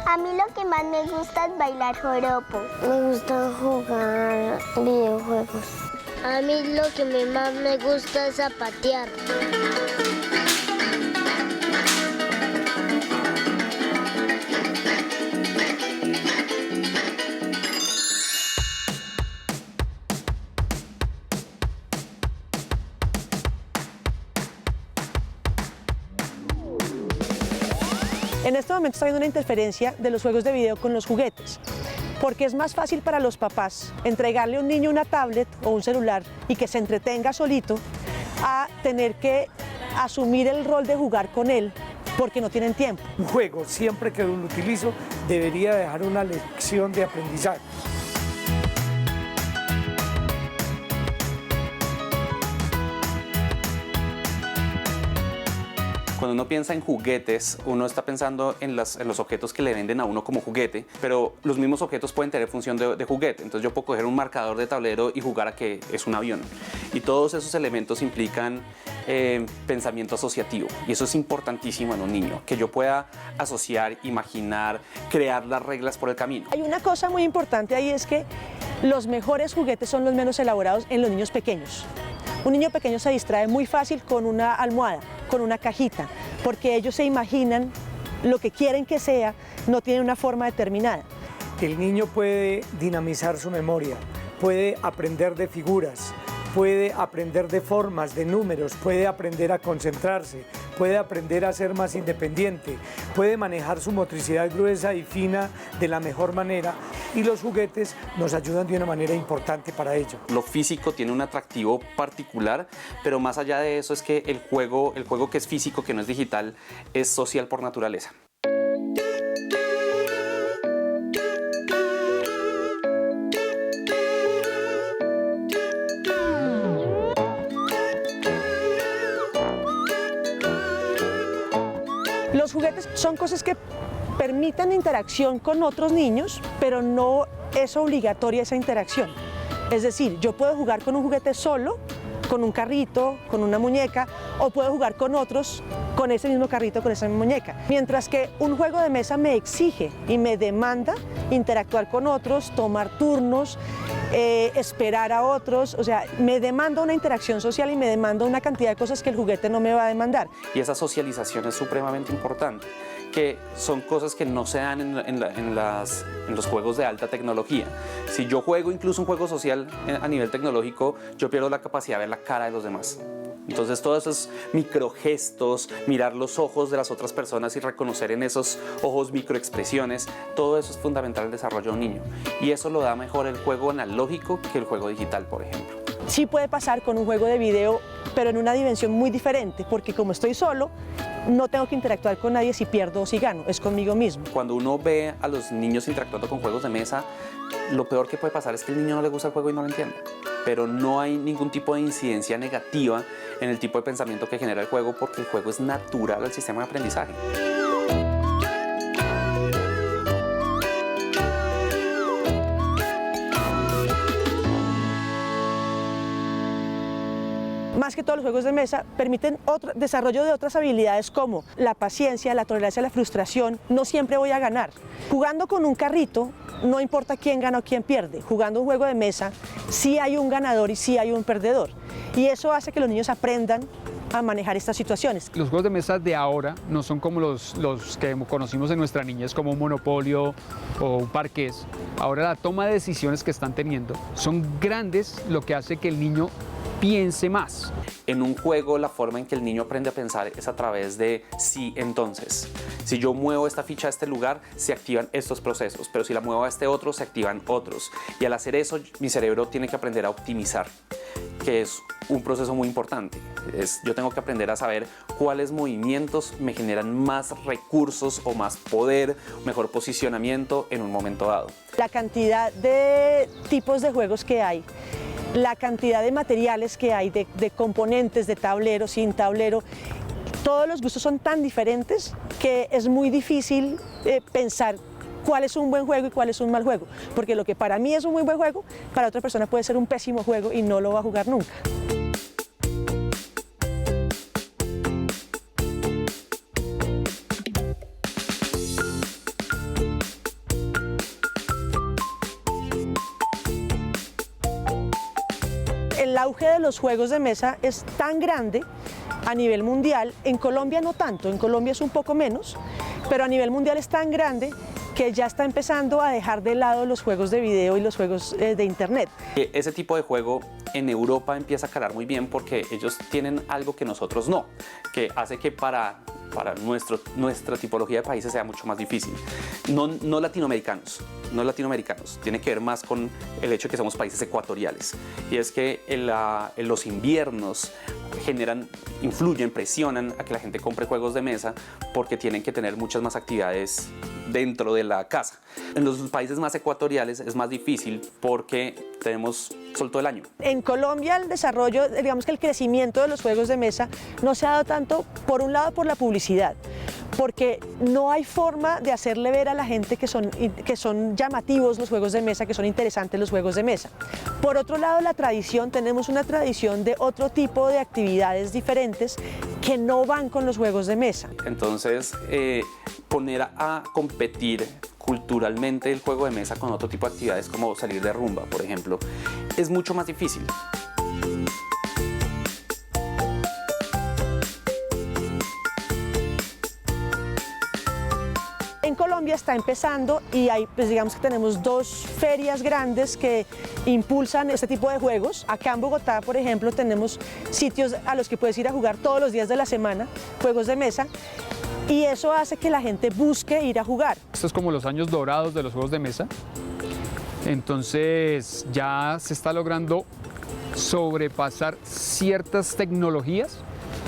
A mí lo que más me gusta es bailar joropo. Me gusta jugar videojuegos. A mí lo que más me gusta es zapatear. En este momento está habiendo una interferencia de los juegos de video con los juguetes, porque es más fácil para los papás entregarle a un niño una tablet o un celular y que se entretenga solito a tener que asumir el rol de jugar con él porque no tienen tiempo. Un juego, siempre que lo utilizo, debería dejar una lección de aprendizaje. Cuando uno piensa en juguetes, uno está pensando en los objetos que le venden a uno como juguete, pero los mismos objetos pueden tener función de juguete. Entonces yo puedo coger un marcador de tablero y jugar a que es un avión. Y todos esos elementos implican pensamiento asociativo. Y eso es importantísimo en un niño, que yo pueda asociar, imaginar, crear las reglas por el camino. Hay una cosa muy importante ahí, es que los mejores juguetes son los menos elaborados en los niños pequeños. Un niño pequeño se distrae muy fácil con una almohada, con una cajita, porque ellos se imaginan lo que quieren que sea, no tienen una forma determinada. El niño puede dinamizar su memoria, puede aprender de figuras, puede aprender de formas, de números, puede aprender a concentrarse, puede aprender a ser más independiente, puede manejar su motricidad gruesa y fina de la mejor manera, y los juguetes nos ayudan de una manera importante para ello. Lo físico tiene un atractivo particular, pero más allá de eso es que el juego que es físico, que no es digital, es social por naturaleza. Los juguetes son cosas que permiten interacción con otros niños, pero no es obligatoria esa interacción. Es decir, yo puedo jugar con un juguete solo, con un carrito, con una muñeca, o puedo jugar con otros con ese mismo carrito, con esa misma muñeca. Mientras que un juego de mesa me exige y me demanda interactuar con otros, tomar turnos, esperar a otros, o sea, me demanda una interacción social y me demanda una cantidad de cosas que el juguete no me va a demandar. Y esa socialización es supremamente importante, que son cosas que no se dan en los juegos de alta tecnología. Si yo juego incluso un juego social a nivel tecnológico, yo pierdo la capacidad de ver la cara de los demás. Entonces todos esos microgestos, mirar los ojos de las otras personas y reconocer en esos ojos microexpresiones, todo eso es fundamental en el desarrollo de un niño. Y eso lo da mejor el juego analógico que el juego digital, por ejemplo. Sí puede pasar con un juego de video, pero en una dimensión muy diferente, porque como estoy solo, no tengo que interactuar con nadie si pierdo o si gano, es conmigo mismo. Cuando uno ve a los niños interactuando con juegos de mesa, lo peor que puede pasar es que el niño no le gusta el juego y no lo entiende. Pero no hay ningún tipo de incidencia negativa en el tipo de pensamiento que genera el juego, porque el juego es natural al sistema de aprendizaje. Más que todos los juegos de mesa permiten desarrollo de otras habilidades como la paciencia, la tolerancia a la frustración. No siempre voy a ganar. Jugando con un carrito, no importa quién gana o quién pierde. Jugando un juego de mesa, sí hay un ganador y sí hay un perdedor. Y eso hace que los niños aprendan a manejar estas situaciones. Los juegos de mesa de ahora no son como los que conocimos en nuestra niñez, como un Monopolio o un Parqués. Ahora la toma de decisiones que están teniendo son grandes, lo que hace que el niño piense más. En un juego, la forma en que el niño aprende a pensar es a través de sí, entonces. Si yo muevo esta ficha a este lugar, se activan estos procesos, pero si la muevo a este otro, se activan otros. Y al hacer eso, mi cerebro tiene que aprender a optimizar, que es un proceso muy importante. Yo tengo que aprender a saber cuáles movimientos me generan más recursos o más poder, mejor posicionamiento en un momento dado. La cantidad de tipos de juegos que hay, la cantidad de materiales que hay, de componentes, de tablero, sin tablero, todos los gustos son tan diferentes que es muy difícil pensar cuál es un buen juego y cuál es un mal juego, porque lo que para mí es un muy buen juego, para otra persona puede ser un pésimo juego y no lo va a jugar nunca. auge de los juegos de mesa es tan grande a nivel mundial, en Colombia no tanto, en Colombia es un poco menos, pero a nivel mundial es tan grande que ya está empezando a dejar de lado los juegos de video y los juegos de internet. Ese tipo de juego en Europa empieza a calar muy bien porque ellos tienen algo que nosotros no, que hace que para nuestra tipología de países sea mucho más difícil. No latinoamericanos, tiene que ver más con el hecho de que somos países ecuatoriales. Y es que los inviernos influyen, presionan a que la gente compre juegos de mesa porque tienen que tener muchas más actividades dentro de la casa. En los países más ecuatoriales es más difícil porque tenemos sol todo el año. En Colombia el desarrollo, digamos que el crecimiento de los juegos de mesa no se ha dado tanto, por un lado, por la publicidad, porque no hay forma de hacerle ver a la gente que son llamativos los juegos de mesa, que son interesantes los juegos de mesa. Por otro lado, la tradición, tenemos una tradición de otro tipo de actividades diferentes que no van con los juegos de mesa. Entonces, poner a competir culturalmente el juego de mesa con otro tipo de actividades como salir de rumba, por ejemplo, es mucho más difícil. En Colombia está empezando y hay, pues digamos que tenemos dos ferias grandes que impulsan este tipo de juegos. Acá en Bogotá, por ejemplo, tenemos sitios a los que puedes ir a jugar todos los días de la semana, juegos de mesa, y eso hace que la gente busque ir a jugar. Esto es como los años dorados de los juegos de mesa. Entonces ya se está logrando sobrepasar ciertas tecnologías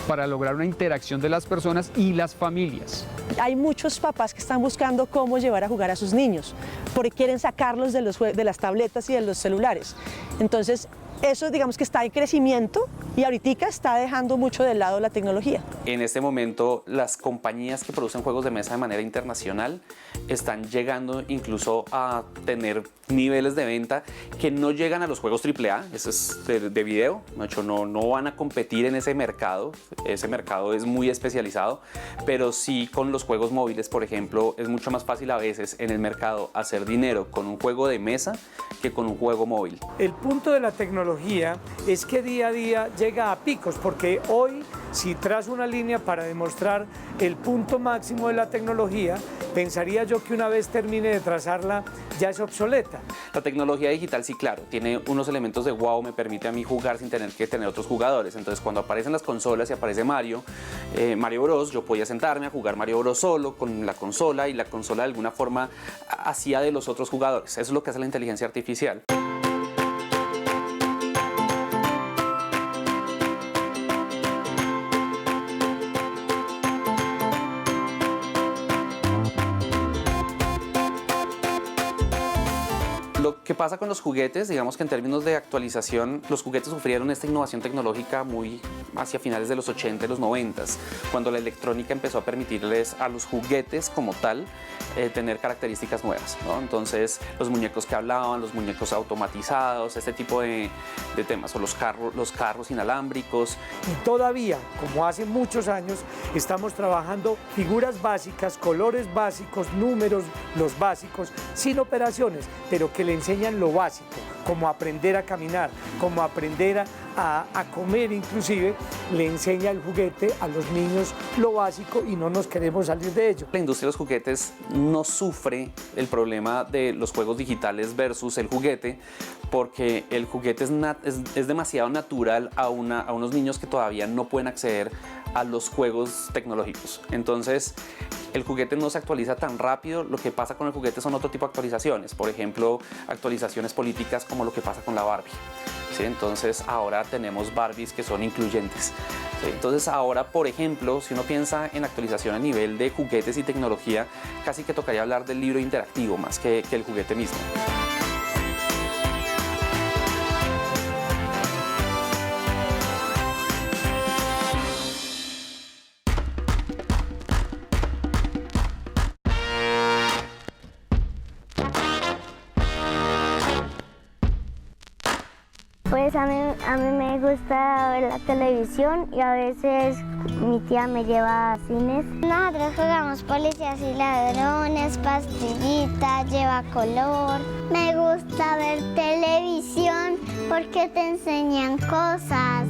para lograr una interacción de las personas y las familias. Hay muchos papás que están buscando cómo llevar a jugar a sus niños, porque quieren sacarlos de las tabletas y de los celulares. Entonces, eso digamos que está en crecimiento y ahorita está dejando mucho de lado la tecnología. En este momento, las compañías que producen juegos de mesa de manera internacional están llegando incluso a tener niveles de venta que no llegan a los juegos AAA, eso es de video, no van a competir en ese mercado es muy especializado, pero sí con los juegos móviles, por ejemplo, es mucho más fácil a veces en el mercado hacer dinero con un juego de mesa que con un juego móvil. El punto de la tecnología es que día a día llega a picos, porque hoy si trazo una línea para demostrar el punto máximo de la tecnología, pensaría yo que una vez termine de trazarla ya es obsoleta. La tecnología digital, sí, claro, tiene unos elementos de wow, me permite a mí jugar sin tener que tener otros jugadores. Entonces, cuando aparecen las consolas y aparece Mario Bros, yo podía sentarme a jugar Mario Bros solo con la consola y la consola de alguna forma hacía de los otros jugadores. Eso es lo que hace la inteligencia artificial. Lo que pasa con los juguetes, digamos que en términos de actualización, los juguetes sufrieron esta innovación tecnológica muy hacia finales de los 80 y los 90, cuando la electrónica empezó a permitirles a los juguetes como tal tener características nuevas, ¿no? Entonces, los muñecos que hablaban, los muñecos automatizados, este tipo de temas, o los carros inalámbricos. Y todavía, como hace muchos años, estamos trabajando figuras básicas, colores básicos, números, los básicos, sin operaciones, pero que le enseñan lo básico, como aprender a caminar, como aprender a comer, inclusive le enseña el juguete a los niños lo básico y no nos queremos salir de ello. La industria de los juguetes no sufre el problema de los juegos digitales versus el juguete, porque el juguete es demasiado natural a unos niños que todavía no pueden acceder a los juegos tecnológicos. Entonces, el juguete no se actualiza tan rápido. Lo que pasa con el juguete son otro tipo de actualizaciones, por ejemplo, actualizaciones políticas como lo que pasa con la Barbie. ¿Sí? Entonces, ahora tenemos Barbies que son incluyentes. ¿Sí? Entonces, ahora, por ejemplo, si uno piensa en actualización a nivel de juguetes y tecnología, casi que tocaría hablar del libro interactivo más que el juguete mismo. Pues Pues a mí me gusta ver la televisión y a veces mi tía me lleva a cines. Nosotros jugamos policías y ladrones, pastillita, lleva color. Me gusta ver televisión porque te enseñan cosas.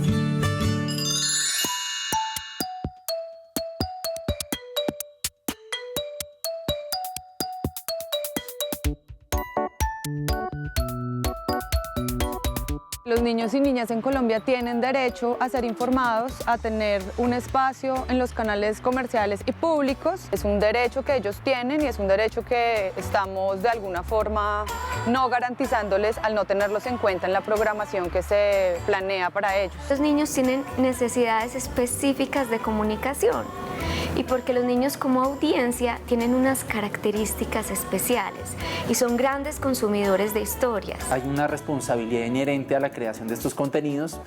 Los niños y niñas en Colombia tienen derecho a ser informados, a tener un espacio en los canales comerciales y públicos. Es un derecho que ellos tienen y es un derecho que estamos de alguna forma no garantizándoles al no tenerlos en cuenta en la programación que se planea para ellos. Los niños tienen necesidades específicas de comunicación y porque los niños como audiencia tienen unas características especiales y son grandes consumidores de historias. Hay una responsabilidad inherente a la creación de estos contenidos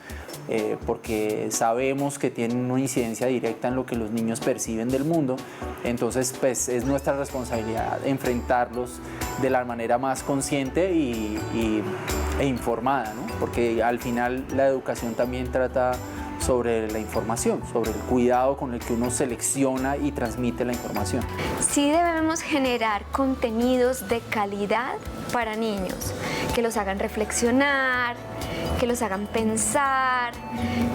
porque sabemos que tienen una incidencia directa en lo que los niños perciben del mundo, entonces pues es nuestra responsabilidad enfrentarlos de la manera más consciente e informada, ¿no? Porque al final la educación también trata sobre la información, sobre el cuidado con el que uno selecciona y transmite la información. Sí debemos generar contenidos de calidad para niños, que los hagan reflexionar, que los hagan pensar,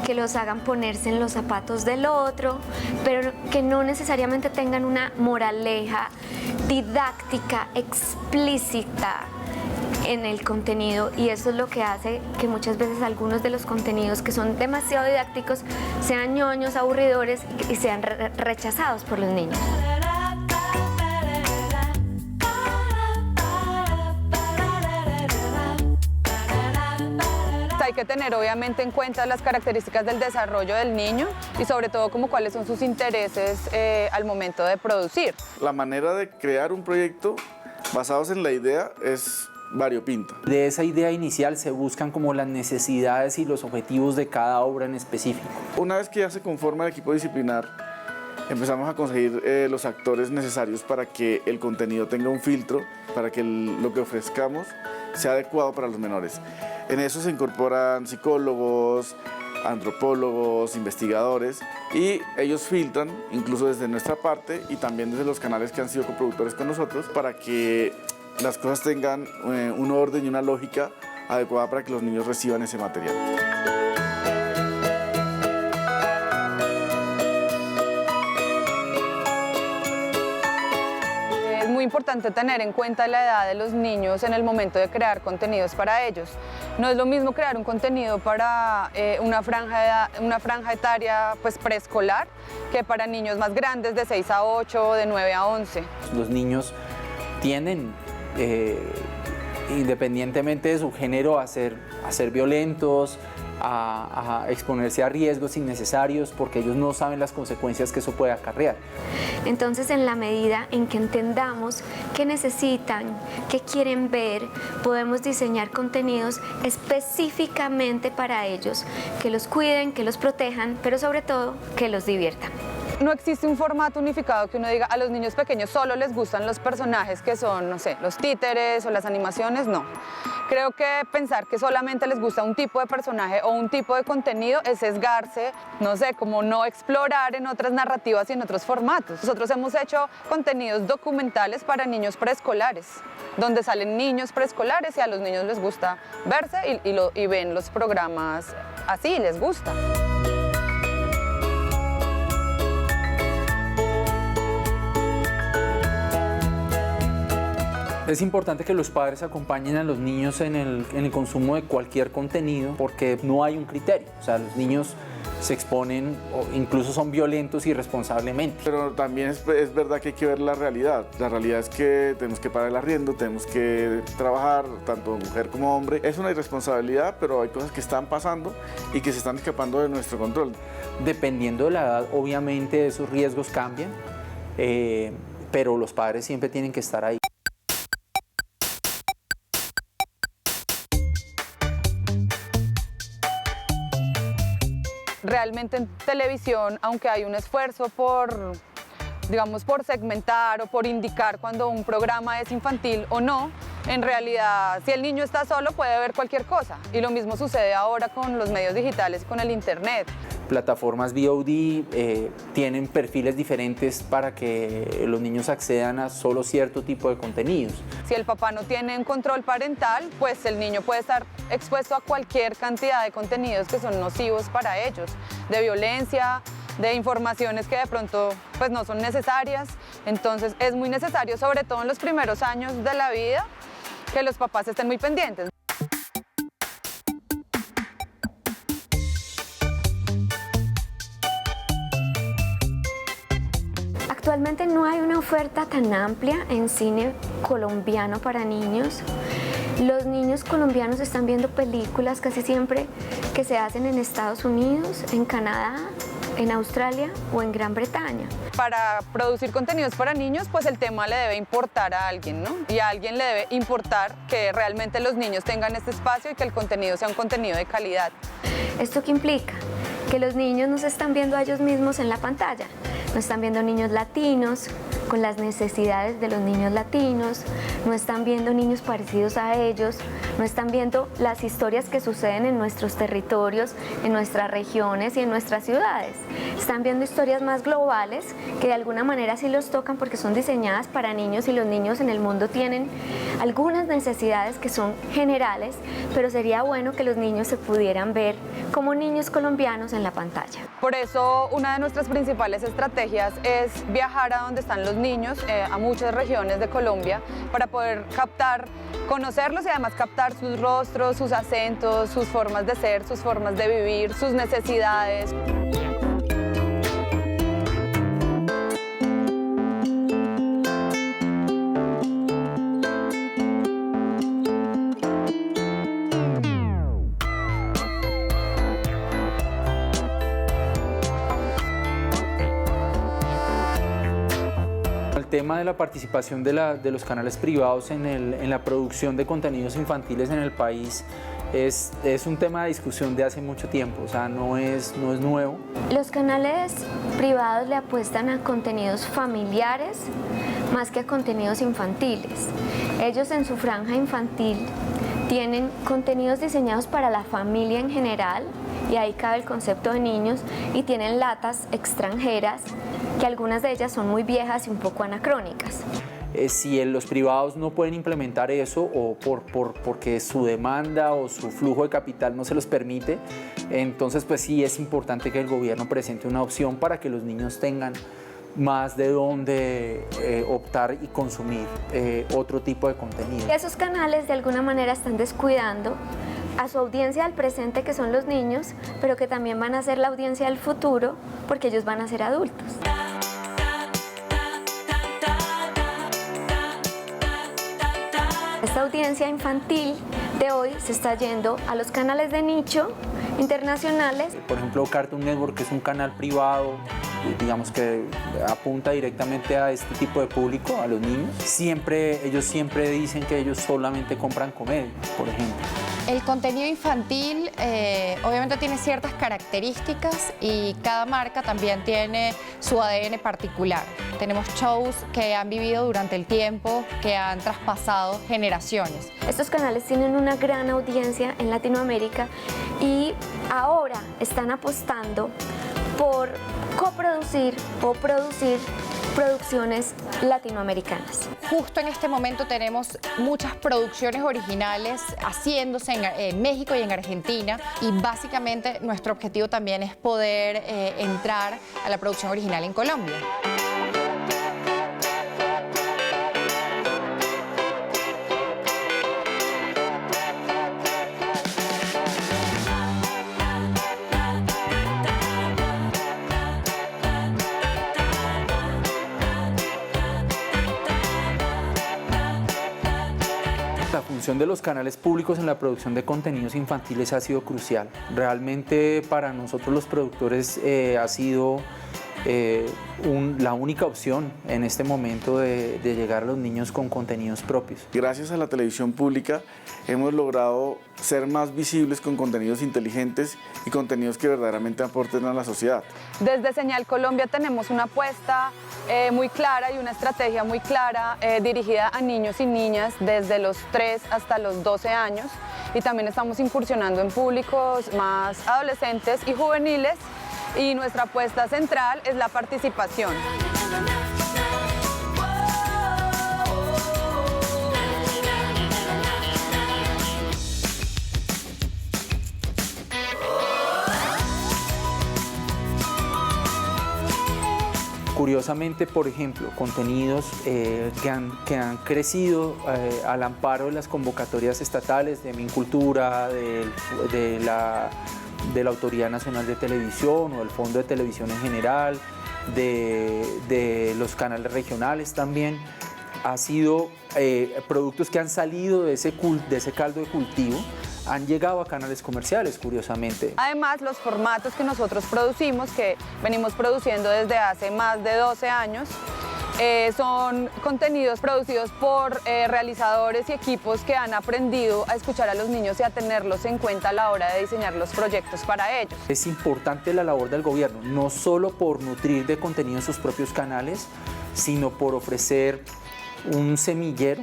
que los hagan ponerse en los zapatos del otro, pero que no necesariamente tengan una moraleja didáctica, explícita en el contenido, y eso es lo que hace que muchas veces algunos de los contenidos que son demasiado didácticos sean ñoños, aburridores y sean rechazados por los niños. Hay que tener obviamente en cuenta las características del desarrollo del niño y sobre todo como cuáles son sus intereses al momento de producir. La manera de crear un proyecto basados en la idea es variopinta. De esa idea inicial se buscan como las necesidades y los objetivos de cada obra en específico. Una vez que ya se conforma el equipo disciplinar, empezamos a conseguir los actores necesarios para que el contenido tenga un filtro, para que lo que ofrezcamos sea adecuado para los menores. En eso se incorporan psicólogos, antropólogos, investigadores, y ellos filtran, incluso desde nuestra parte y también desde los canales que han sido coproductores con nosotros, para que las cosas tengan un orden y una lógica adecuada para que los niños reciban ese material. Es muy importante tener en cuenta la edad de los niños en el momento de crear contenidos para ellos. No es lo mismo crear un contenido para una franja etaria pues, preescolar que para niños más grandes de 6 a 8, de 9 a 11. Los niños tienden, independientemente de su género, a ser violentos, a exponerse a riesgos innecesarios porque ellos no saben las consecuencias que eso puede acarrear. Entonces, en la medida en que entendamos qué necesitan, qué quieren ver, podemos diseñar contenidos específicamente para ellos, que los cuiden, que los protejan, pero sobre todo que los diviertan. No existe un formato unificado que uno diga a los niños pequeños solo les gustan los personajes que son, no sé, los títeres o las animaciones, no. Creo que pensar que solamente les gusta un tipo de personaje o un tipo de contenido es sesgarse, no sé, como no explorar en otras narrativas y en otros formatos. Nosotros hemos hecho contenidos documentales para niños preescolares, donde salen niños preescolares y a los niños les gusta verse y ven los programas así, les gusta. Es importante que los padres acompañen a los niños en el consumo de cualquier contenido porque no hay un criterio. O sea, los niños se exponen o incluso son violentos irresponsablemente. Pero también es verdad que hay que ver la realidad. La realidad es que tenemos que pagar el arriendo, tenemos que trabajar, tanto mujer como hombre. Es una irresponsabilidad, pero hay cosas que están pasando y que se están escapando de nuestro control. Dependiendo de la edad, obviamente esos riesgos cambian, pero los padres siempre tienen que estar ahí. Realmente en televisión, aunque hay un esfuerzo por digamos, por segmentar o por indicar cuando un programa es infantil o no. En realidad, si el niño está solo, puede ver cualquier cosa. Y lo mismo sucede ahora con los medios digitales, con el internet. Plataformas VOD tienen perfiles diferentes para que los niños accedan a solo cierto tipo de contenidos. Si el papá no tiene un control parental, pues el niño puede estar expuesto a cualquier cantidad de contenidos que son nocivos para ellos, de violencia, de informaciones que de pronto pues no son necesarias. Entonces es muy necesario, sobre todo en los primeros años de la vida, que los papás estén muy pendientes. Actualmente no hay una oferta tan amplia en cine colombiano para niños. Los niños colombianos están viendo películas casi siempre que se hacen en Estados Unidos, en Canadá, en Australia o en Gran Bretaña. Para producir contenidos para niños, pues el tema le debe importar a alguien, ¿no? Y a alguien le debe importar que realmente los niños tengan este espacio y que el contenido sea un contenido de calidad. ¿Esto qué implica? Que los niños no se están viendo a ellos mismos en la pantalla, no están viendo niños latinos con las necesidades de los niños latinos, no están viendo niños parecidos a ellos, no están viendo las historias que suceden en nuestros territorios, en nuestras regiones y en nuestras ciudades. Están viendo historias más globales que de alguna manera sí los tocan porque son diseñadas para niños y los niños en el mundo tienen algunas necesidades que son generales, pero sería bueno que los niños se pudieran ver como niños colombianos en la pantalla. Por eso una de nuestras principales estrategias es viajar a donde están los niños, a muchas regiones de Colombia, para poder captar, conocerlos y además captar sus rostros, sus acentos, sus formas de ser, sus formas de vivir, sus necesidades. El tema de la participación de los canales privados en la producción de contenidos infantiles en el país es un tema de discusión de hace mucho tiempo, o sea, no es nuevo. Los canales privados le apuestan a contenidos familiares más que a contenidos infantiles. Ellos en su franja infantil tienen contenidos diseñados para la familia en general, y ahí cabe el concepto de niños, y tienen latas extranjeras que algunas de ellas son muy viejas y un poco anacrónicas. Si los privados no pueden implementar eso o porque su demanda o su flujo de capital no se los permite, entonces pues sí es importante que el gobierno presente una opción para que los niños tengan más de dónde optar y consumir otro tipo de contenido. Esos canales de alguna manera están descuidando a su audiencia del presente, que son los niños, pero que también van a ser la audiencia del futuro porque ellos van a ser adultos. Esta audiencia infantil de hoy se está yendo a los canales de nicho internacionales. Por ejemplo, Cartoon Network, que es un canal privado, digamos que apunta directamente a este tipo de público, a los niños. Ellos siempre dicen que ellos solamente compran comedia, por ejemplo. El contenido infantil obviamente tiene ciertas características y cada marca también tiene su ADN particular. Tenemos shows que han vivido durante el tiempo, que han traspasado generaciones. Estos canales tienen una gran audiencia en Latinoamérica y ahora están apostando por coproducir o producir producciones latinoamericanas. Justo en este momento tenemos muchas producciones originales haciéndose en México y en Argentina, y básicamente nuestro objetivo también es poder entrar a la producción original en Colombia. La función de los canales públicos en la producción de contenidos infantiles ha sido crucial. Realmente para nosotros los productores ha sido la única opción en este momento de llegar a los niños con contenidos propios. Gracias a la televisión pública hemos logrado ser más visibles con contenidos inteligentes y contenidos que verdaderamente aporten a la sociedad. Desde Señal Colombia tenemos una apuesta muy clara y una estrategia muy clara dirigida a niños y niñas desde los 3 hasta los 12 años y también estamos incursionando en públicos más adolescentes y juveniles y nuestra apuesta central es la participación. Curiosamente, por ejemplo, contenidos que han crecido al amparo de las convocatorias estatales de Mincultura, de la Autoridad Nacional de Televisión o del Fondo de Televisión en general, de los canales regionales también, ha sido productos que han salido de ese caldo de cultivo, han llegado a canales comerciales, curiosamente. Además, los formatos que nosotros producimos, que venimos produciendo desde hace más de 12 años, son contenidos producidos por realizadores y equipos que han aprendido a escuchar a los niños y a tenerlos en cuenta a la hora de diseñar los proyectos para ellos. Es importante la labor del gobierno, no solo por nutrir de contenido en sus propios canales, sino por ofrecer un semillero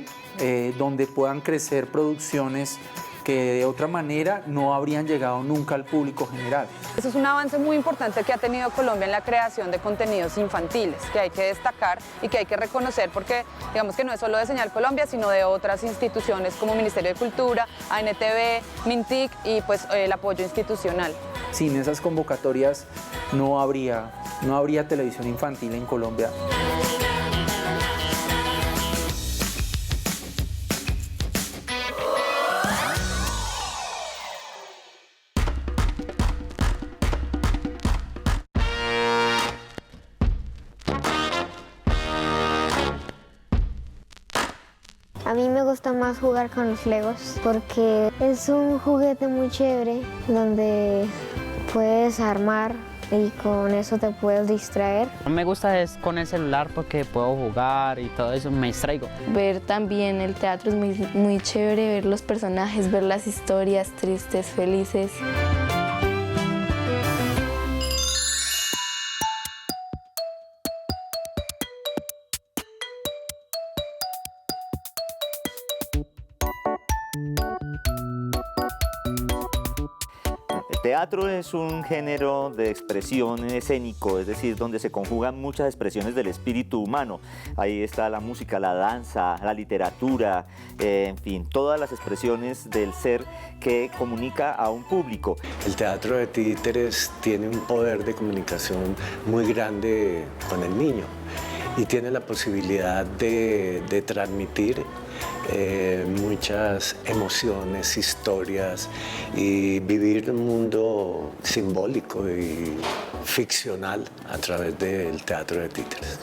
donde puedan crecer producciones que de otra manera no habrían llegado nunca al público general. Eso es un avance muy importante que ha tenido Colombia en la creación de contenidos infantiles, que hay que destacar y que hay que reconocer porque digamos que no es solo de Señal Colombia, sino de otras instituciones como Ministerio de Cultura, ANTV, MINTIC y pues el apoyo institucional. Sin esas convocatorias no habría televisión infantil en Colombia. A mí me gusta más jugar con los Legos porque es un juguete muy chévere donde puedes armar y con eso te puedes distraer. Me gusta es con el celular porque puedo jugar y todo eso, me distraigo. Ver también el teatro es muy chévere, ver los personajes, ver las historias tristes, felices. El teatro es un género de expresión escénico, es decir, donde se conjugan muchas expresiones del espíritu humano. Ahí está la música, la danza, la literatura, en fin, todas las expresiones del ser que comunica a un público. El teatro de títeres tiene un poder de comunicación muy grande con el niño y tiene la posibilidad de transmitir muchas emociones, historias y vivir un mundo simbólico y ficcional a través del teatro de títeres.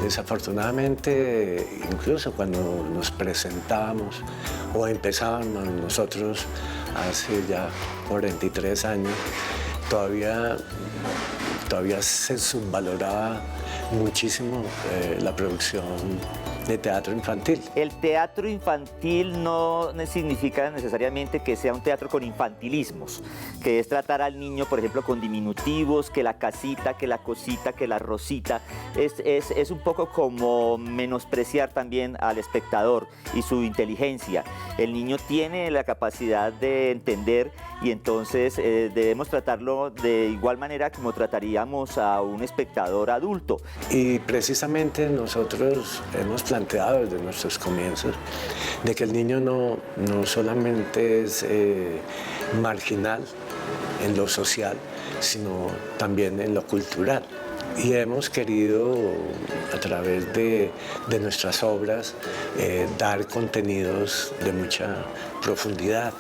Desafortunadamente, incluso cuando nos presentábamos o empezábamos nosotros hace ya 43 años, todavía se subvaloraba muchísimo la producción de teatro infantil. El teatro infantil no significa necesariamente que sea un teatro con infantilismos, que es tratar al niño, por ejemplo, con diminutivos, que la casita, que la cosita, que la rosita. Es un poco como menospreciar también al espectador y su inteligencia. El niño tiene la capacidad de entender y entonces debemos tratarlo de igual manera como trataríamos a un espectador adulto. Y precisamente nosotros hemos planteado desde nuestros comienzos de que el niño no solamente es marginal en lo social, sino también en lo cultural. Y hemos querido, a través de nuestras obras, dar contenidos de mucha profundidad,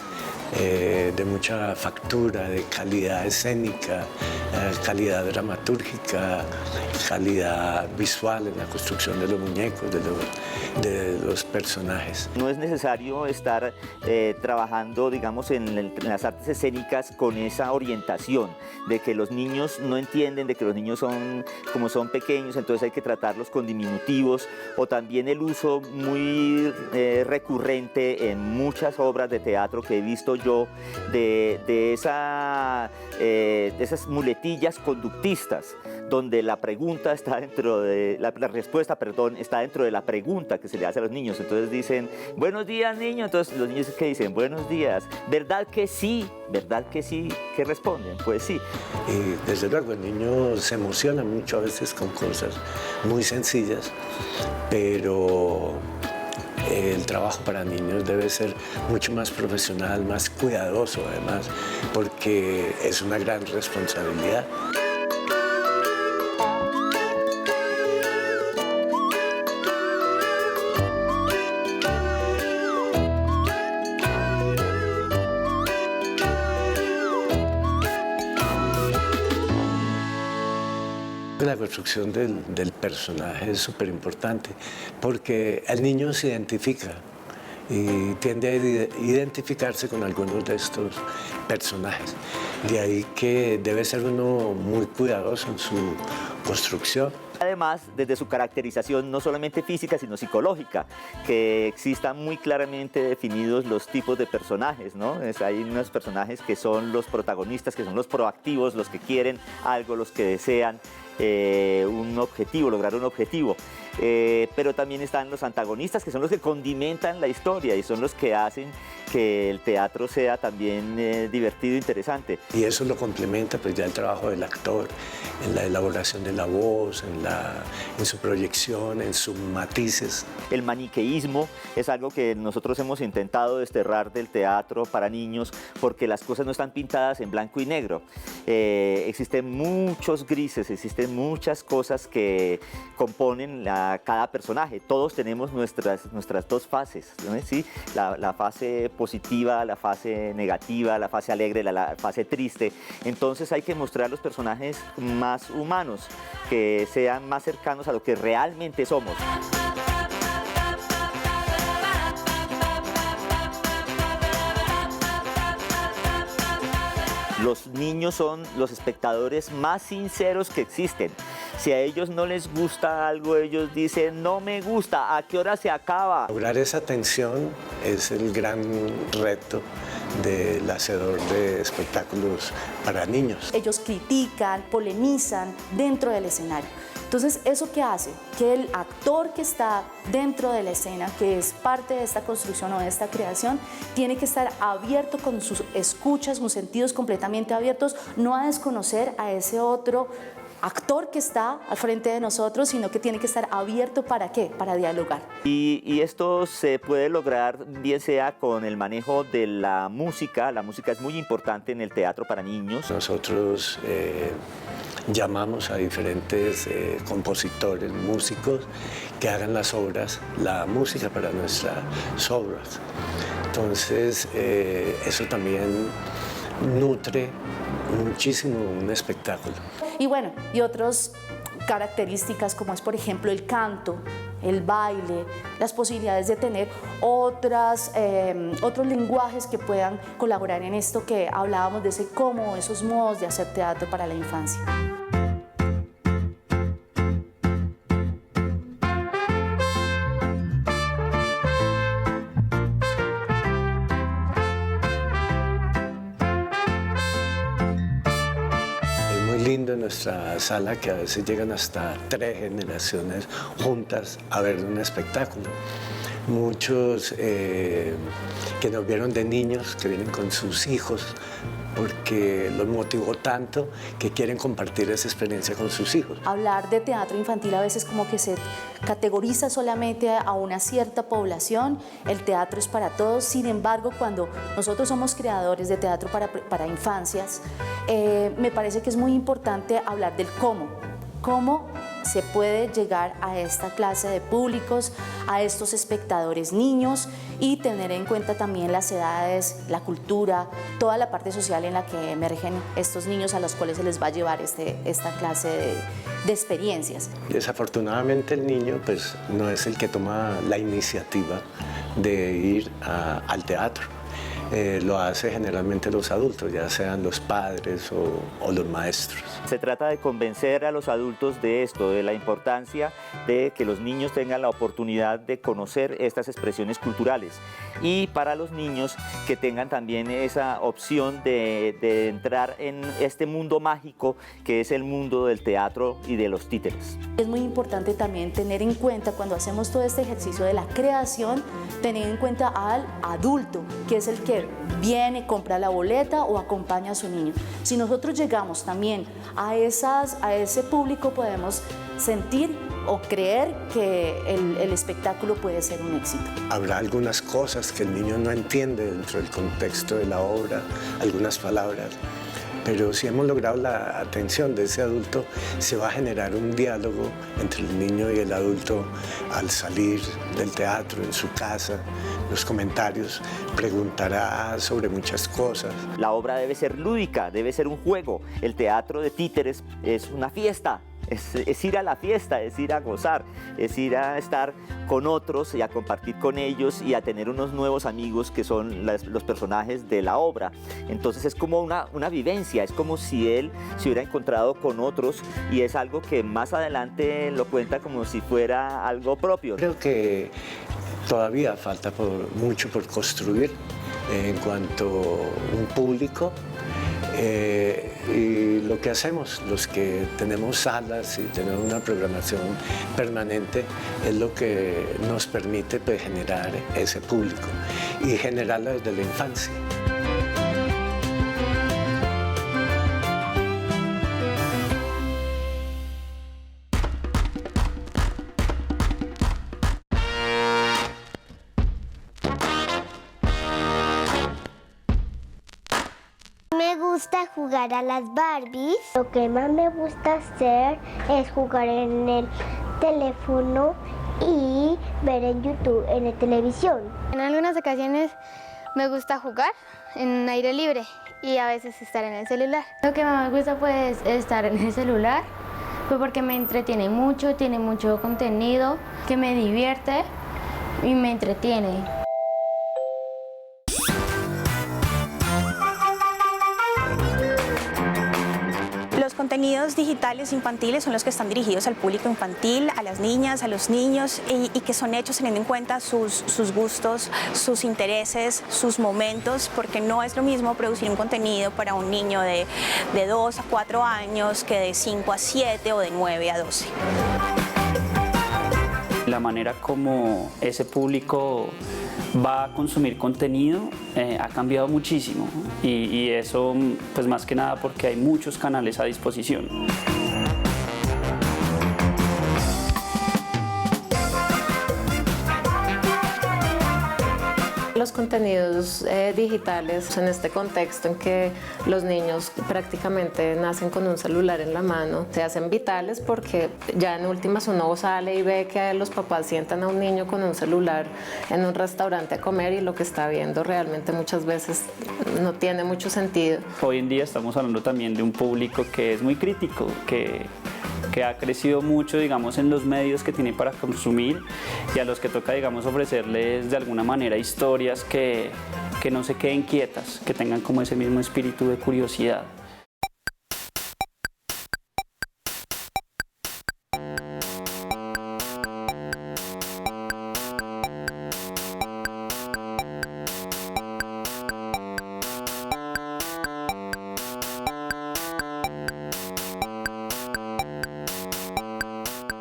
de mucha factura, de calidad escénica, calidad dramatúrgica, calidad visual en la construcción de los muñecos, de los personajes. No es necesario estar trabajando, digamos, en las artes escénicas con esa orientación de que los niños no entienden, de que los niños como son pequeños, entonces hay que tratarlos con diminutivos, o también el uso muy recurrente en muchas obras de teatro que he visto yo, de esas muletillas conductistas, donde la pregunta está dentro de, la respuesta, perdón, está dentro de la pregunta que se le hace a los niños. Entonces dicen, buenos días, niño. Entonces los niños que dicen, buenos días, ¿verdad que sí? ¿Verdad que sí? ¿Qué responden? Pues sí. Y desde luego el niño se emociona mucho a veces con cosas muy sencillas, pero el trabajo para niños debe ser mucho más profesional, más cuidadoso además, porque es una gran responsabilidad. La construcción del personaje es súper importante porque el niño se identifica y tiende a identificarse con algunos de estos personajes. De ahí que debe ser uno muy cuidadoso en su construcción. Además, desde su caracterización no solamente física, sino psicológica, que existan muy claramente definidos los tipos de personajes, ¿no? Hay unos personajes que son los protagonistas, que son los proactivos, los que quieren algo, los que desean un objetivo, lograr un objetivo. Pero también están los antagonistas, que son los que condimentan la historia y son los que hacen que el teatro sea también divertido e interesante. Y eso lo complementa pues ya el trabajo del actor, en la elaboración de la voz, en su proyección, en sus matices. El maniqueísmo es algo que nosotros hemos intentado desterrar del teatro para niños porque las cosas no están pintadas en blanco y negro. Existen muchos grises, existen muchas cosas que componen cada personaje. Todos tenemos nuestras dos fases, ¿no? ¿Sí? La fase positiva, la fase negativa, la fase alegre, la fase triste. Entonces hay que mostrar los personajes más humanos, que sean más cercanos a lo que realmente somos. Los niños son los espectadores más sinceros que existen. Si a ellos no les gusta algo, ellos dicen, no me gusta, ¿a qué hora se acaba? Lograr esa tensión es el gran reto del hacedor de espectáculos para niños. Ellos critican, polemizan dentro del escenario. Entonces, ¿eso qué hace? Que el actor que está dentro de la escena, que es parte de esta construcción o de esta creación, tiene que estar abierto con sus escuchas, sus sentidos completamente abiertos, no a desconocer a ese otro actor que está al frente de nosotros, sino que tiene que estar abierto ¿para qué? Para dialogar. Y esto se puede lograr bien sea con el manejo de la música es muy importante en el teatro para niños. Nosotros llamamos a diferentes compositores, músicos, que hagan las obras, la música para nuestras obras. Entonces, eso también nutre muchísimo un espectáculo. Y bueno, y otras características como es, por ejemplo, el canto, el baile, las posibilidades de tener otros lenguajes que puedan colaborar en esto que hablábamos de ese cómo, esos modos de hacer teatro para la infancia. En nuestra sala que a veces llegan hasta 3 generaciones juntas a ver un espectáculo. Muchos que nos vieron de niños, que vienen con sus hijos, porque los motivó tanto que quieren compartir esa experiencia con sus hijos. Hablar de teatro infantil a veces como que se categoriza solamente a una cierta población, el teatro es para todos, sin embargo, cuando nosotros somos creadores de teatro para infancias, me parece que es muy importante hablar del cómo se puede llegar a esta clase de públicos, a estos espectadores niños y tener en cuenta también las edades, la cultura, toda la parte social en la que emergen estos niños a los cuales se les va a llevar esta clase de experiencias. Desafortunadamente el niño pues, no es el que toma la iniciativa de ir al teatro. lo hace generalmente los adultos, ya sean los padres o los maestros. Se trata de convencer a los adultos de esto, de la importancia de que los niños tengan la oportunidad de conocer estas expresiones culturales y para los niños que tengan también esa opción de entrar en este mundo mágico que es el mundo del teatro y de los títeres. Es muy importante también tener en cuenta cuando hacemos todo este ejercicio de la creación, tener en cuenta al adulto, que es el que viene, compra la boleta o acompaña a su niño. Si nosotros llegamos también a ese público, podemos sentir o creer que el espectáculo puede ser un éxito. Habrá algunas cosas que el niño no entiende dentro del contexto de la obra, algunas palabras, pero si hemos logrado la atención de ese adulto, se va a generar un diálogo entre el niño y el adulto al salir del teatro, en su casa, los comentarios, preguntará sobre muchas cosas. La obra debe ser lúdica, debe ser un juego. El teatro de títeres es una fiesta. Es ir a la fiesta, es ir a gozar, es ir a estar con otros y a compartir con ellos y a tener unos nuevos amigos que son los personajes de la obra. Entonces es como una vivencia, es como si él se hubiera encontrado con otros y es algo que más adelante lo cuenta como si fuera algo propio. Creo que todavía falta mucho por construir en cuanto a un público. Y lo que hacemos, los que tenemos salas y tenemos una programación permanente, es lo que nos permite generar ese público y generarlo desde la infancia. Me gusta jugar a las Barbies. Lo que más me gusta hacer es jugar en el teléfono y ver en YouTube, en la televisión. En algunas ocasiones me gusta jugar en aire libre y a veces estar en el celular. Lo que más me gusta pues es estar en el celular, pues porque me entretiene mucho, tiene mucho contenido que me divierte y me entretiene. Los contenidos digitales infantiles son los que están dirigidos al público infantil, a las niñas, a los niños y que son hechos teniendo en cuenta sus gustos, sus intereses, sus momentos, porque no es lo mismo producir un contenido para un niño de 2 a 4 años que de 5 a 7 o de 9 a 12. La manera como ese público va a consumir contenido ha cambiado muchísimo y eso pues más que nada porque hay muchos canales a disposición. Los contenidos digitales en este contexto en que los niños prácticamente nacen con un celular en la mano se hacen vitales porque ya en últimas uno sale y ve que los papás sientan a un niño con un celular en un restaurante a comer y lo que está viendo realmente muchas veces no tiene mucho sentido. Hoy en día estamos hablando también de un público que es muy crítico, que ha crecido mucho, digamos, en los medios que tiene para consumir y a los que toca, digamos, ofrecerles de alguna manera historias que no se queden quietas, que tengan como ese mismo espíritu de curiosidad.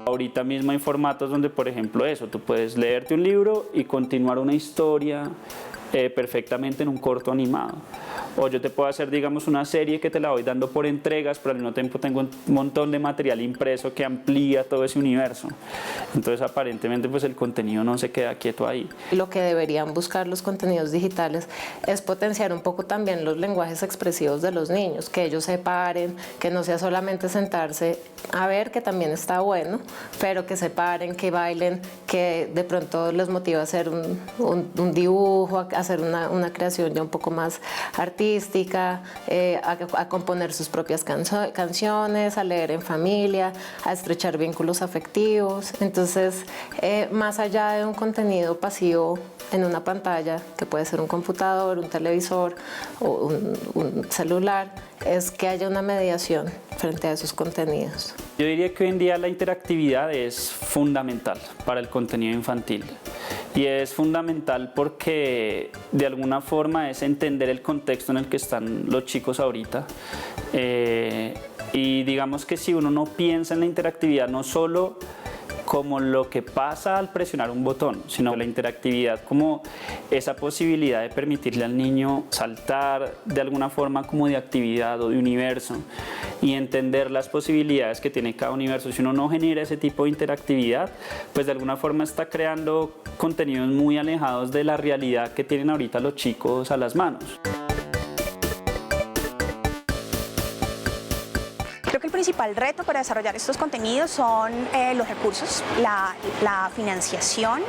Ahorita mismo hay formatos donde, por ejemplo, tú puedes leerte un libro y continuar una historia perfectamente en un corto animado. O yo te puedo hacer, digamos, una serie que te la voy dando por entregas, pero al mismo tiempo tengo un montón de material impreso que amplía todo ese universo. Entonces, aparentemente, pues el contenido no se queda quieto ahí. Lo que deberían buscar los contenidos digitales es potenciar un poco también los lenguajes expresivos de los niños, que ellos se paren, que no sea solamente sentarse a ver, que también está bueno, pero que se paren, que bailen, que de pronto les motiva a hacer un dibujo, a hacer una creación ya un poco más artística, artística, a componer sus propias canciones, a leer en familia, a estrechar vínculos afectivos. Entonces, más allá de un contenido pasivo en una pantalla, que puede ser un computador, un televisor o un celular, es que haya una mediación frente a esos contenidos. Yo diría que hoy en día la interactividad es fundamental para el contenido infantil. Y es fundamental porque de alguna forma es entender el contexto en el que están los chicos ahorita. Y digamos que si uno no piensa en la interactividad, no solo como lo que pasa al presionar un botón, sino la interactividad como esa posibilidad de permitirle al niño saltar de alguna forma como de actividad o de universo y entender las posibilidades que tiene cada universo. Si uno no genera ese tipo de interactividad, pues de alguna forma está creando contenidos muy alejados de la realidad que tienen ahorita los chicos a las manos. Creo que el principal reto para desarrollar estos contenidos son los recursos, la financiación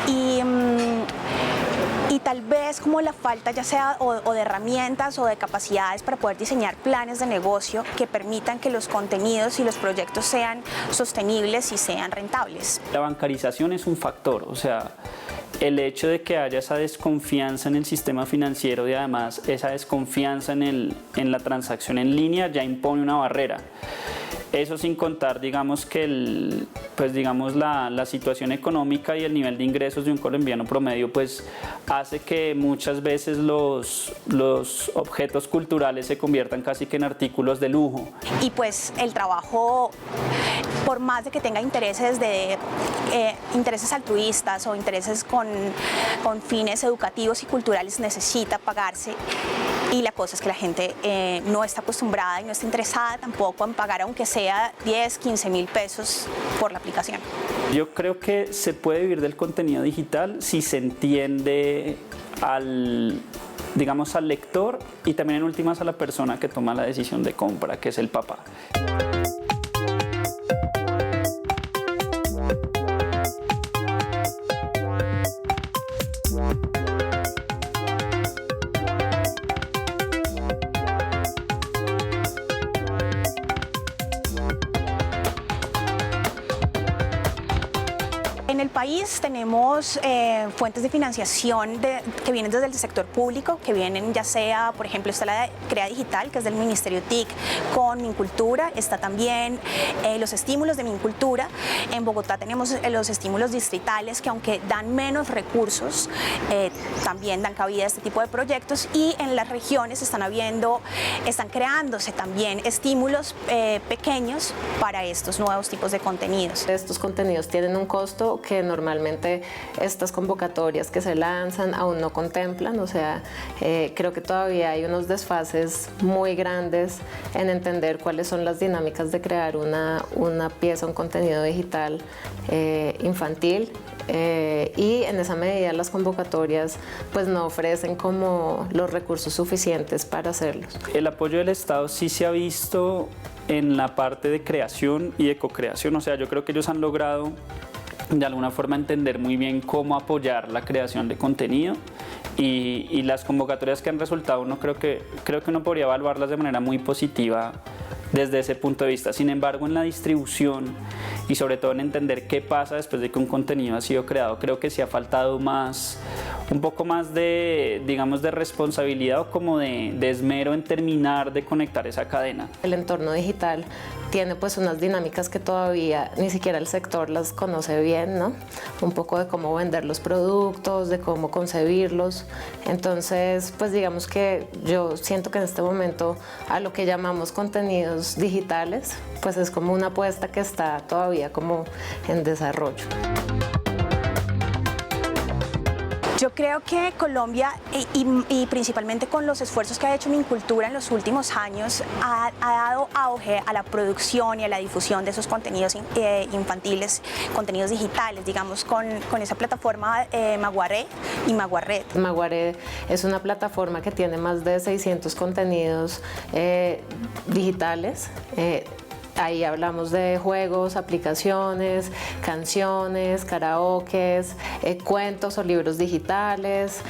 y tal vez como la falta ya sea o de herramientas o de capacidades para poder diseñar planes de negocio que permitan que los contenidos y los proyectos sean sostenibles y sean rentables. La bancarización es un factor, o sea, el hecho de que haya esa desconfianza en el sistema financiero y además esa desconfianza en la transacción en línea ya impone una barrera. Eso sin contar, digamos, que la situación económica y el nivel de ingresos de un colombiano promedio pues hace que muchas veces los objetos culturales se conviertan casi que en artículos de lujo. Y pues el trabajo, por más de que tenga intereses intereses altruistas o intereses con fines educativos y culturales, necesita pagarse. Y la cosa es que la gente no está acostumbrada y no está interesada tampoco en pagar, aunque sea 10, 15 mil pesos por la aplicación. Yo creo que se puede vivir del contenido digital si se entiende al lector y también en últimas a la persona que toma la decisión de compra, que es el papá. En el país tenemos fuentes de financiación que vienen desde el sector público, que vienen ya sea, por ejemplo, está la de Crea Digital, que es del Ministerio TIC, con Mincultura, está también los estímulos de Mincultura. En Bogotá tenemos los estímulos distritales, que aunque dan menos recursos, también dan cabida a este tipo de proyectos, y en las regiones están creándose también estímulos pequeños para estos nuevos tipos de contenidos. Estos contenidos tienen un costo que normalmente estas convocatorias que se lanzan aún no contemplan, o sea, creo que todavía hay unos desfases muy grandes en entender cuáles son las dinámicas de crear una pieza, un contenido digital infantil, y en esa medida las convocatorias pues no ofrecen como los recursos suficientes para hacerlos. El apoyo del Estado sí se ha visto en la parte de creación y de co-creación, o sea, yo creo que ellos han logrado de alguna forma entender muy bien cómo apoyar la creación de contenido y las convocatorias que han resultado, creo que uno podría evaluarlas de manera muy positiva desde ese punto de vista. Sin embargo, en la distribución y sobre todo en entender qué pasa después de que un contenido ha sido creado, creo que sí ha faltado un poco más de, digamos, de responsabilidad o como de esmero en terminar de conectar esa cadena. El entorno digital tiene pues unas dinámicas que todavía ni siquiera el sector las conoce bien, ¿no? Un poco de cómo vender los productos, de cómo concebirlos. Entonces, pues digamos que yo siento que en este momento a lo que llamamos contenidos digitales, pues es como una apuesta que está todavía como en desarrollo. Yo creo que Colombia, y principalmente con los esfuerzos que ha hecho Mincultura en los últimos años, ha dado auge a la producción y a la difusión de esos contenidos infantiles, contenidos digitales, digamos, con esa plataforma Maguaré y Maguarred. Maguaré es una plataforma que tiene más de 600 contenidos digitales. Ahí hablamos de juegos, aplicaciones, canciones, karaokes, cuentos o libros digitales.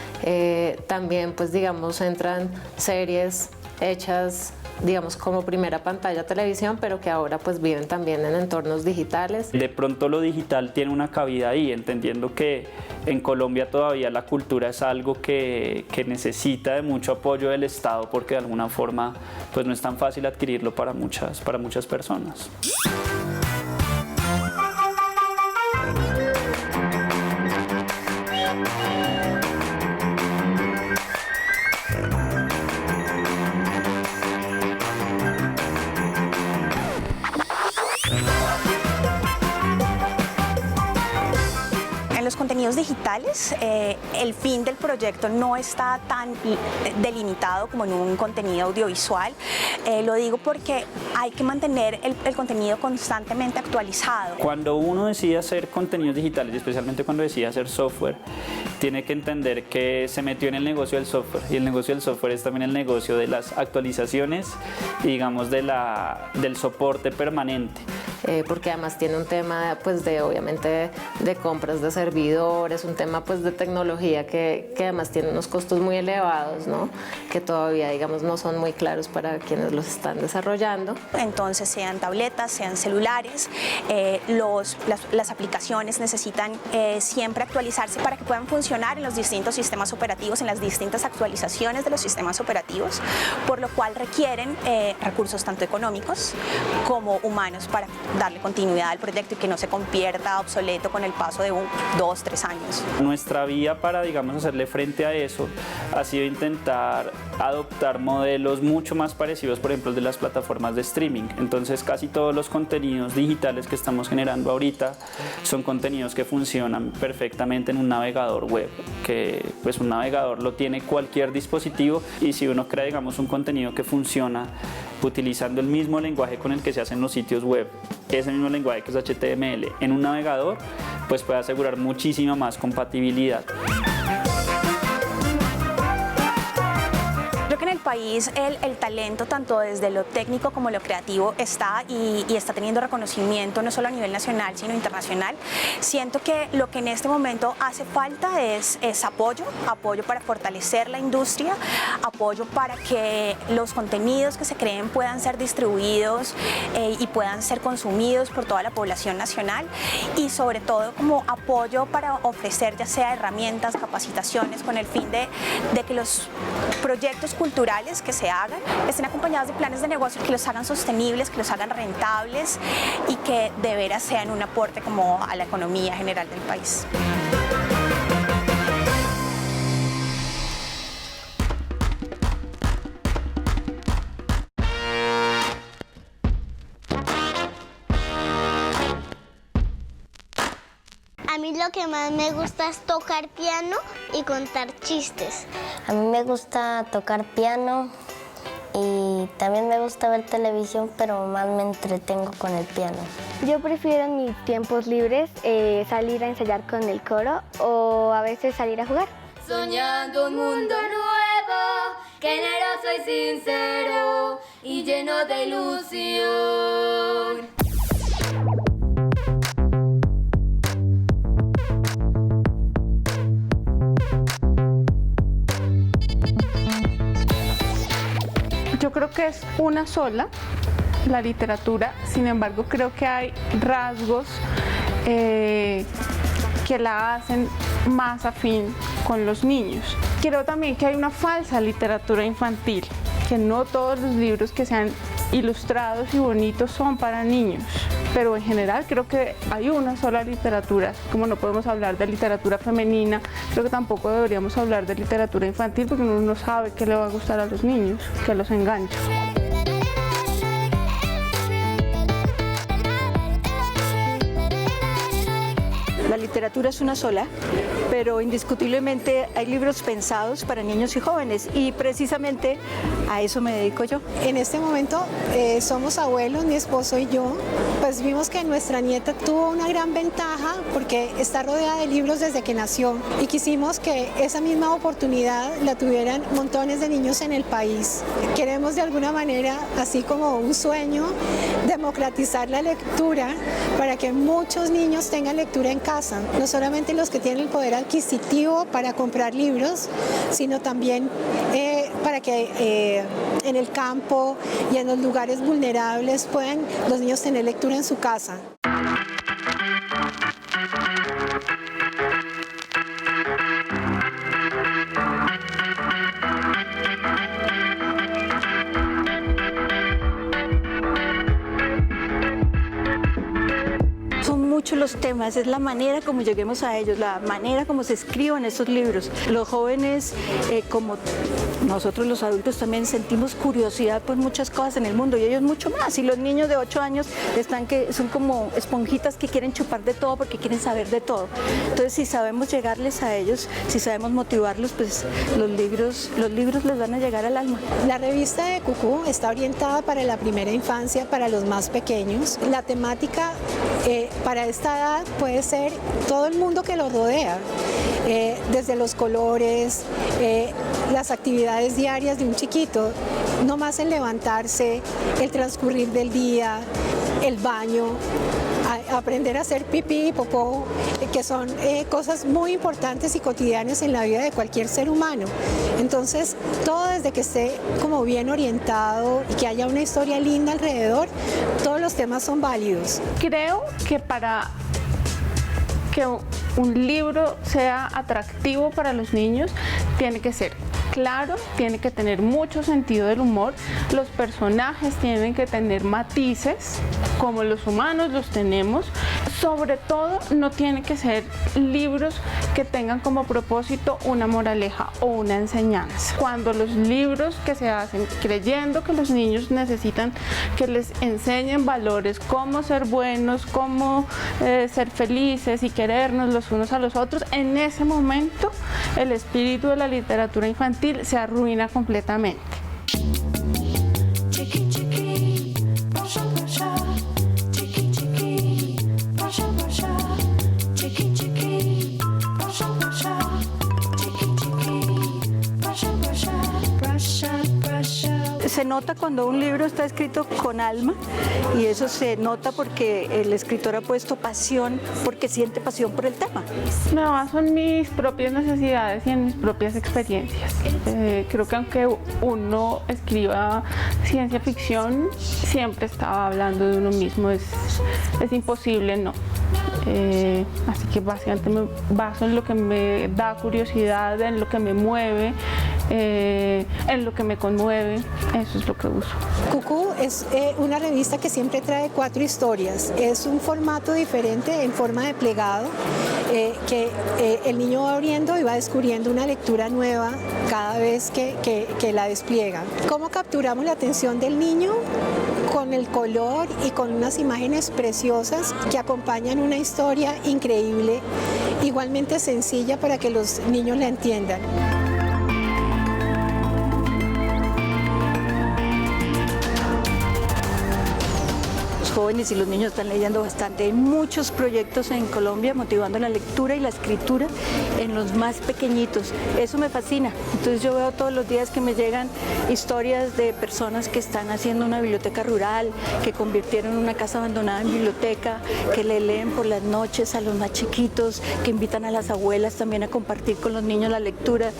También, pues digamos, entran series hechas, digamos, como primera pantalla televisión, pero que ahora pues viven también en entornos digitales. De pronto lo digital tiene una cabida ahí, entendiendo que en Colombia todavía la cultura es algo que necesita de mucho apoyo del Estado, porque de alguna forma pues no es tan fácil adquirirlo para muchas personas. Los contenidos digitales, el fin del proyecto no está tan delimitado como en un contenido audiovisual. Lo digo porque hay que mantener el contenido constantemente actualizado. Cuando uno decide hacer contenidos digitales, y especialmente cuando decide hacer software, tiene que entender que se metió en el negocio del software, y el negocio del software es también el negocio de las actualizaciones y, digamos, del soporte permanente. Porque además tiene un tema pues obviamente de compras de servidores, un tema pues de tecnología que además tiene unos costos muy elevados, ¿no? Que todavía, digamos, no son muy claros para quienes los están desarrollando. Entonces, sean tabletas, sean celulares, las aplicaciones necesitan siempre actualizarse para que puedan funcionar en los distintos sistemas operativos, en las distintas actualizaciones de los sistemas operativos, por lo cual requieren recursos tanto económicos como humanos para darle continuidad al proyecto y que no se convierta obsoleto con el paso de 2, 3 años. Nuestra vía para, digamos, hacerle frente a eso ha sido intentar adoptar modelos mucho más parecidos, por ejemplo, de las plataformas de streaming. Entonces, casi todos los contenidos digitales que estamos generando ahorita son contenidos que funcionan perfectamente en un navegador web, que pues un navegador lo tiene cualquier dispositivo, y si uno crea, digamos, un contenido que funciona utilizando el mismo lenguaje con el que se hacen los sitios web, ese mismo lenguaje que es HTML, en un navegador, pues puede asegurar muchísima más compatibilidad. Creo que en el país el talento, tanto desde lo técnico como lo creativo, está y está teniendo reconocimiento no solo a nivel nacional, sino internacional. Siento que lo que en este momento hace falta es apoyo para fortalecer la industria, apoyo para que los contenidos que se creen puedan ser distribuidos y puedan ser consumidos por toda la población nacional, y sobre todo como apoyo para ofrecer ya sea herramientas, capacitaciones, con el fin de que los proyectos culturales que se hagan estén acompañados de planes de negocio que los hagan sostenibles, que los hagan rentables y que de veras sean un aporte como a la economía general del país. A mí lo que más me gusta es tocar piano y contar chistes. A mí me gusta tocar piano y también me gusta ver televisión, pero más me entretengo con el piano. Yo prefiero en mis tiempos libres salir a ensayar con el coro o a veces salir a jugar. Soñando un mundo nuevo, generoso y sincero y lleno de ilusión. Yo creo que es una sola, la literatura, sin embargo creo que hay rasgos que la hacen más afín con los niños. Creo también que hay una falsa literatura infantil, que no todos los libros que sean ilustrados y bonitos son para niños, pero en general creo que hay una sola literatura. Como no podemos hablar de literatura femenina, creo que tampoco deberíamos hablar de literatura infantil, porque uno no sabe qué le va a gustar a los niños, que los engancha. La literatura es una sola pero indiscutiblemente hay libros pensados para niños y jóvenes y precisamente a eso me dedico yo. En este momento somos abuelos, mi esposo y yo, pues vimos que nuestra nieta tuvo una gran ventaja porque está rodeada de libros desde que nació y quisimos que esa misma oportunidad la tuvieran montones de niños en el país. Queremos de alguna manera, así como un sueño, democratizar la lectura para que muchos niños tengan lectura en casa, no solamente los que tienen el poder adquisitivo para comprar libros, sino también para que en el campo y en los lugares vulnerables puedan los niños tener lectura en su casa. Muchos los temas, es la manera como lleguemos a ellos, la manera como se escriban estos libros. Los jóvenes, como nosotros los adultos también sentimos curiosidad por muchas cosas en el mundo y ellos mucho más. Y los niños de 8 años son como esponjitas que quieren chupar de todo porque quieren saber de todo. Entonces, si sabemos llegarles a ellos, si sabemos motivarlos, pues los libros les van a llegar al alma. La revista de Cucú está orientada para la primera infancia, para los más pequeños. La temática para esta edad puede ser todo el mundo que los rodea, desde los colores, las actividades diarias de un chiquito, no más el levantarse, el transcurrir del día, el baño, aprender a hacer pipí y popó, que son cosas muy importantes y cotidianas en la vida de cualquier ser humano. Entonces, todo desde que esté como bien orientado y que haya una historia linda alrededor, todos los temas son válidos. Creo que para que un libro sea atractivo para los niños, tiene que ser claro, tiene que tener mucho sentido del humor, los personajes tienen que tener matices, como los humanos los tenemos. Sobre todo, no tiene que ser libros que tengan como propósito una moraleja o una enseñanza. Cuando los libros que se hacen creyendo que los niños necesitan que les enseñen valores, cómo ser buenos, cómo ser felices y querernos los unos a los otros, en ese momento el espíritu de la literatura infantil se arruina completamente. Se nota cuando un libro está escrito con alma y eso se nota porque el escritor ha puesto pasión, porque siente pasión por el tema. Me baso en mis propias necesidades y en mis propias experiencias. Creo que aunque uno escriba ciencia ficción, siempre está hablando de uno mismo, es imposible no. Así que básicamente me baso en lo que me da curiosidad, en lo que me mueve, en lo que me conmueve, eso es lo que uso. Cucú es una revista que siempre trae 4 historias, es un formato diferente en forma de plegado que el niño va abriendo y va descubriendo una lectura nueva cada vez que la despliega. ¿Cómo capturamos la atención del niño? Con el color y con unas imágenes preciosas que acompañan una historia increíble, igualmente sencilla para que los niños la entiendan. Jóvenes y los niños están leyendo bastante. Hay muchos proyectos en Colombia motivando la lectura y la escritura en los más pequeñitos. Eso me fascina. Entonces yo veo todos los días que me llegan historias de personas que están haciendo una biblioteca rural, que convirtieron una casa abandonada en biblioteca, que le leen por las noches a los más chiquitos, que invitan a las abuelas también a compartir con los niños la lectura.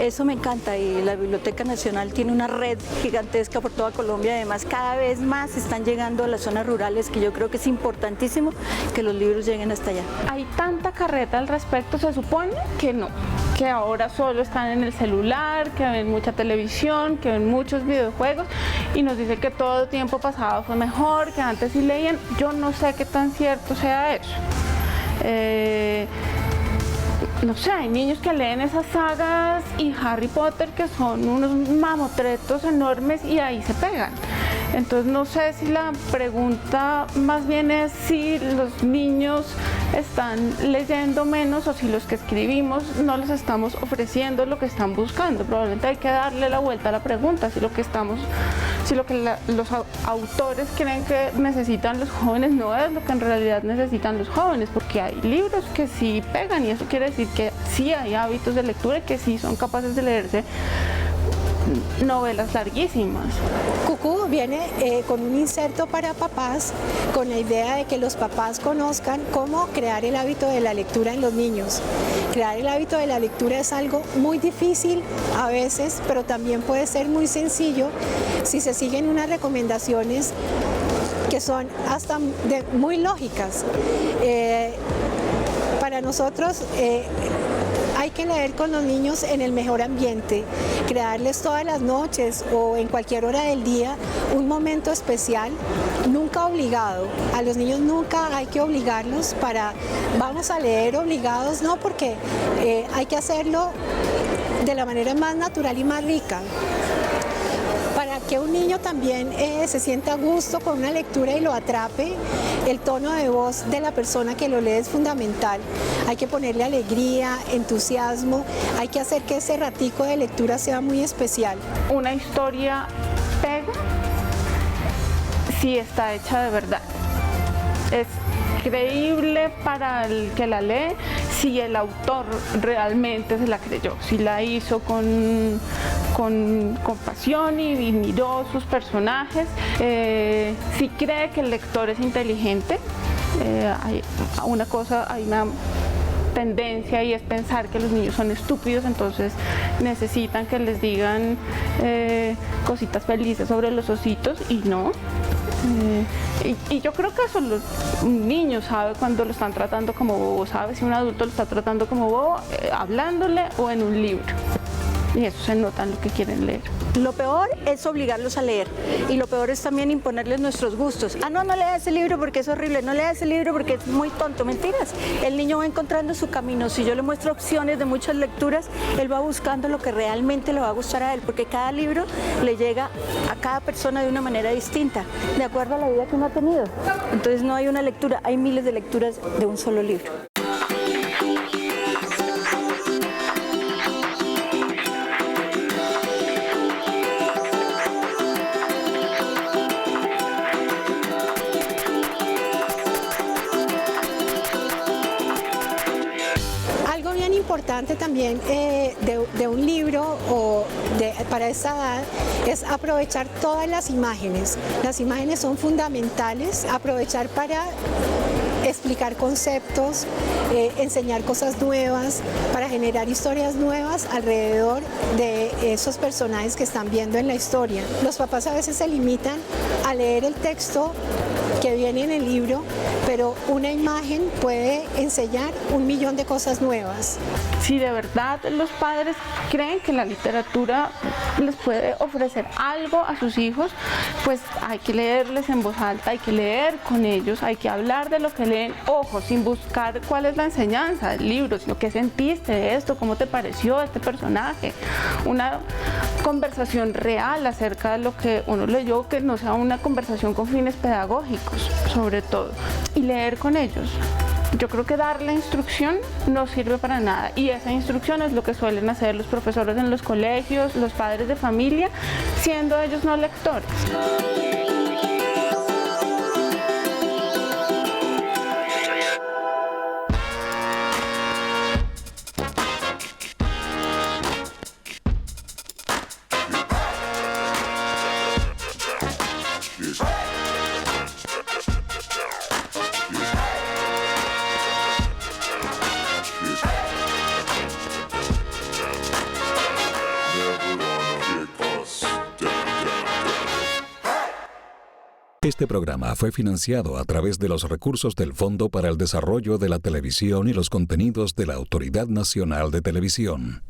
Eso me encanta y la Biblioteca Nacional tiene una red gigantesca por toda Colombia. Además, cada vez más están llegando a las zonas rurales, que yo creo que es importantísimo que los libros lleguen hasta allá. Hay tanta carreta al respecto, se supone que no, que ahora solo están en el celular, que ven mucha televisión, que ven muchos videojuegos y nos dicen que todo tiempo pasado fue mejor, que antes sí leían. Yo no sé qué tan cierto sea eso. No sé, hay niños que leen esas sagas y Harry Potter que son unos mamotretos enormes y ahí se pegan. Entonces no sé si la pregunta más bien es si los niños están leyendo menos o si los que escribimos no les estamos ofreciendo lo que están buscando. Probablemente hay que darle la vuelta a la pregunta, si lo que los autores creen que necesitan los jóvenes no es lo que en realidad necesitan los jóvenes, porque hay libros que sí pegan y eso quiere decir que sí hay hábitos de lectura y que sí son capaces de leerse novelas larguísimas. Cucú viene con un inserto para papás con la idea de que los papás conozcan cómo crear el hábito de la lectura en los niños. Crear el hábito de la lectura es algo muy difícil a veces, pero también puede ser muy sencillo si se siguen unas recomendaciones que son hasta muy lógicas. Para nosotros hay que leer con los niños en el mejor ambiente, crearles todas las noches o en cualquier hora del día un momento especial, nunca obligado. A los niños nunca hay que obligarlos vamos a leer obligados, no, porque hay que hacerlo de la manera más natural y más rica. Para que un niño también se sienta a gusto con una lectura y lo atrape, el tono de voz de la persona que lo lee es fundamental. Hay que ponerle alegría, entusiasmo, hay que hacer que ese ratico de lectura sea muy especial. Una historia pega si está hecha de verdad. Es creíble para el que la lee si el autor realmente se la creyó, si la hizo con pasión y miró sus personajes, si cree que el lector es inteligente. Hay una tendencia y es pensar que los niños son estúpidos, entonces necesitan que les digan cositas felices sobre los ositos y no. Y yo creo que eso un niño sabe cuando lo están tratando como bobo, sabe si un adulto lo está tratando como bobo, hablándole o en un libro. Y eso se nota en lo que quieren leer. Lo peor es obligarlos a leer y lo peor es también imponerles nuestros gustos. No lea ese libro porque es horrible, no lea ese libro porque es muy tonto. Mentiras, el niño va encontrando su camino. Si yo le muestro opciones de muchas lecturas, él va buscando lo que realmente le va a gustar a él, porque cada libro le llega a cada persona de una manera distinta, de acuerdo a la vida que uno ha tenido. Entonces no hay una lectura, hay miles de lecturas de un solo libro. Importante también de un libro para esta edad es aprovechar todas las imágenes. Las imágenes son fundamentales, aprovechar para explicar conceptos, enseñar cosas nuevas, para generar historias nuevas alrededor de esos personajes que están viendo en la historia. Los papás a veces se limitan a leer el texto que viene en el libro, pero una imagen puede enseñar 1.000.000 de cosas nuevas. Si de verdad los padres creen que la literatura les puede ofrecer algo a sus hijos, pues hay que leerles en voz alta, hay que leer con ellos, hay que hablar de lo que leen, ojo, sin buscar cuál es la enseñanza del libro, sino qué sentiste de esto, cómo te pareció este personaje. Una conversación real acerca de lo que uno leyó, que no sea una conversación con fines pedagógicos, sobre todo, y leer con ellos. Yo creo que dar la instrucción no sirve para nada y esa instrucción es lo que suelen hacer los profesores en los colegios, los padres de familia, siendo ellos no lectores. Este programa fue financiado a través de los recursos del Fondo para el Desarrollo de la Televisión y los Contenidos de la Autoridad Nacional de Televisión.